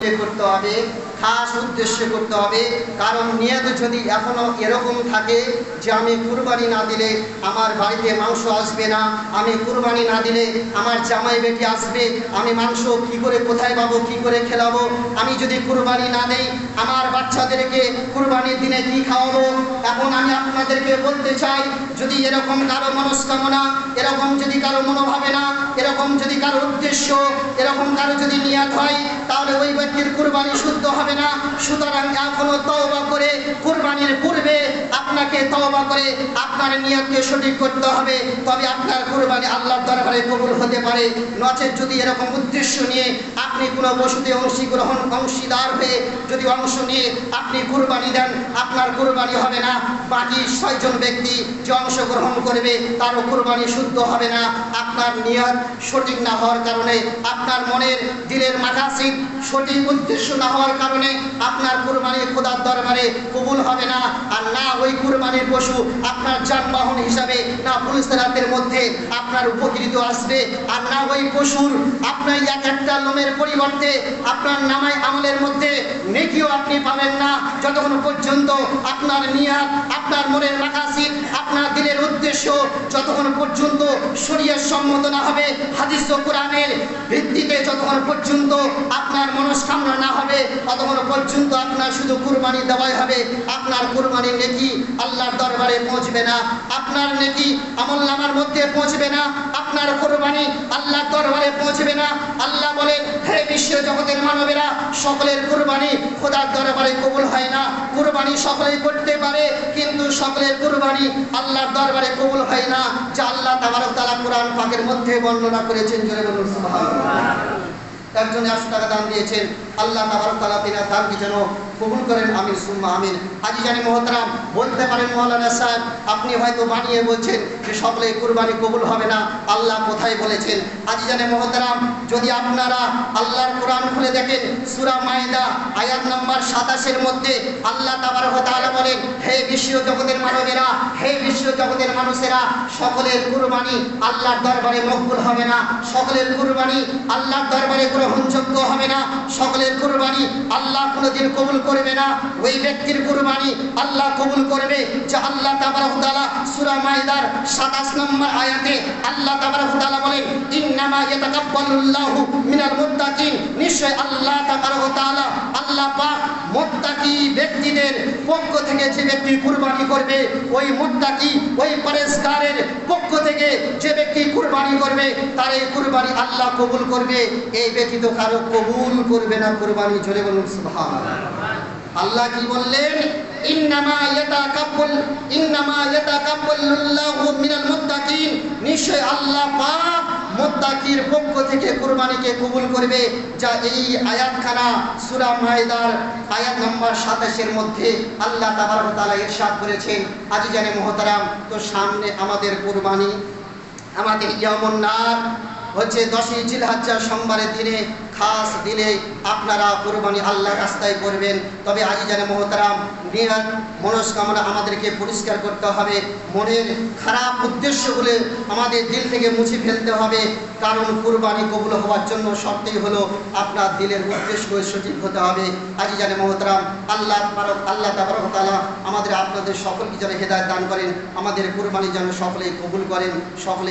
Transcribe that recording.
করতে হবে, খাস উদ্দেশ্যে করতে হবে। কারণ নিয়ত যদি এখনো এরকম থাকে যে আমি কুরবানি না দিলে আমার বাড়িতে মাংস আসবে না, আমি কুরবানি না দিলে আমার জামাই বেটি আসবে, আমি মাংস কি করে কোথায় পাবো, কি করে খেলাবো, আমি যদি কুরবানি না দেই আমার বাচ্চাদেরকে কুরবানির দিনে কি খাওয়াবো। এখন আমি আপনাদেরকে বলতে চাই, যদি এরকম কারো মনস্কামনা, এরকম যদি কারো মনোভাবনা, এরকম যদি কারো উদ্দেশ্য, এরকম কারো যদি নিয়ত হয়, তাহলে ওই ব্যক্তির কুরবানি শুদ্ধ হবে না। সুতরাং এখনো তওবা করে কুরবানির পূর্বে আপনাকে তওবা করে আপনার নিয়তকে সঠিক করতে হবে, তবে আপনার কুরবানি আল্লাহর দরবারে কবুল হতে পারে। নচেত যদি এরকম উদ্দেশ্য নিয়ে আপনি কোনো পশুতে অংশীদার হয়ে যদি অংশ নিয়ে আপনি কুরবানি দেন, আপনার কুরবানি হবে না। বাকি 6 জন ব্যক্তি যে অংশগ্রহণ করবে তারও কুরবানি শুদ্ধ হবে না। আপনার নিয়ত সঠিক না হওয়ার কারণে, আপনার মনের দিলের মাকাসিদ সঠিক উদ্দেশ্য না হওয়ার কারণে আপনার কুরবানি খোদার দরবারে কবুল হবে না। আর না ওই কুরবানির পশু আপনার যানবাহন হিসাবে না পুলিশের মধ্যে আপনার উপকৃত আসবে, আর না ওই পশুর আপনার এক একটা লোমের পরিবর্তে আপনার নামায় আমলের মধ্যে নেকিও আপনি পাবেন না, যতক্ষণ পর্যন্ত আপনার নিয়ত, আপনার মনের মাকাসিদ, আপনার দিলের উদ্দেশ্য যতক্ষণ পর্যন্ত শরীয়ত সম্মত না হবে, হাদিস ও কোরআনের ভিত্তিতে যতক্ষণ পর্যন্ত আপনার মনস্কামনা না হবে, ততক্ষণ পর্যন্ত আপনার শুধু কুরবানি দেওয়াই হবে। আপনার কুরবানির নেকি আল্লাহর দরবারে পৌঁছবে না, আপনার নেকি আমলনামার মধ্যে পৌঁছবে না, আপনার কুরবানি আল্লাহর দরবারে পৌঁছবে না। আল্লাহ বলেন, হে বিশ্ব জগতের মানবেরা, সকলের কুরবানি খোদার দরবারে কবুল হয় না। কুরবানি সকলেই করতে পারে, কিন্তু সকলের কুরবানি আল্লাহর দরবারে কবুল হয় না, যা আল্লাহ তাবারক তাআলা কোরআন পাকের মধ্যে বর্ণনা করেছেন। জোরে বলুন সুবহানাল্লাহ। একজন 100 টাকা দান দিয়েছেন, আল্লাহ তাবারক তাআলা তিনার দানকে যেন কবুল করেন, আমিন সুম্মা আমিন। আজিজানি মুহতারাম, বলতে পারেন মাওলানা সাহেব আপনি হয়তো বানিয়ে বলছেন যে সকলে কুরবানি কবুল হবে না, আল্লাহ কোথায় বলেছেন? আজিজানি মুহতারাম, যদি আপনারা আল্লাহর কোরআন খুলে দেখেন, সূরা মাইদা আয়াত নাম্বার 27 এর মধ্যে আল্লাহ তাবারক তাআলা বলেন, হে বিশ্ব জগতের মানবেরা, হে বিশ্ব জগতের মানুষেরা, সকলের কুরবানি আল্লাহর দরবারে মকবুল হবে না, সকলের কুরবানি আল্লাহর দরবারে গ্রহণযোগ্য হবে না, সকলের কুরবানি আল্লাহ কোনোদিন কবুল করবে না। ওই ব্যক্তির কুরবানি আল্লাহ কবুল করবে যা আল্লাহ তাবারক তাআলা সূরা মাইদার 27 নম্বর আয়াতে আল্লাহ তাবারক তাআলা বলেন, ইন্নামা ইয়াতাকাব্বালুল্লাহু মিনাল মুত্তাকিন, নিশ্চয় আল্লাহ তাবারক তাআলা, আল্লাহ পাক মুত্তাকি ব্যক্তিদের পক্ষ থেকে যে ব্যক্তি কুরবানি করবে, ওই মুত্তাকি, ওই পরেজগারের পক্ষ থেকে যে ব্যক্তি কুরবানি করবে, তার এই কুরবানি আল্লাহ কবুল করবে। এই ব্যতীত কারো কবুল করবে না কুরবানি। জোরে বলুন সুবহানাল্লাহ। আল্লাহ কি বললেন? ইন্নামা ইয়াতাকাব্বালুল্লাহু মিনাল মুত্তাকিন, নিশ্চয় আল্লাহ পাক মুত্তাকির পক্ষ থেকে কুরবানিকে কবুল করবে, যা এই আয়াতখানা সূরা মাইদার আয়াত নম্বর 27 এর মধ্যে আল্লাহ তাবারক তাআলা ইরশাদ করেছেন। আজিজানে মুহতারাম, তো সামনে আমাদের কুরবানি, আমাদের ইয়ামুন নার হচ্ছে 10ই জিলহজ্জা সোমবারের দিনে খাস দিনে আপনারা কুরবানি আল্লাহর রাস্তায় করবেন। তবে আজিজানে মুহতারাম, নিয়ত মনস্কামনা আমাদেরকে পরিষ্কার করতে হবে, মনের খারাপ উদ্দেশ্যগুলো আমাদের দিল থেকে মুছে ফেলতে হবে। কারণ কুরবানি কবুল হওয়ার জন্য শর্তই হলো আপনার দিলের উদ্দেশ্য সঠিক হতে হবে। আজিজানে মুহতারাম, আল্লাহ তাবারক তাআলা আমাদের আপনাদের সকলকে যেন হেদায়েত দান করেন, আমাদের কুরবানি যেন সকলেই কবুল করেন, সকলে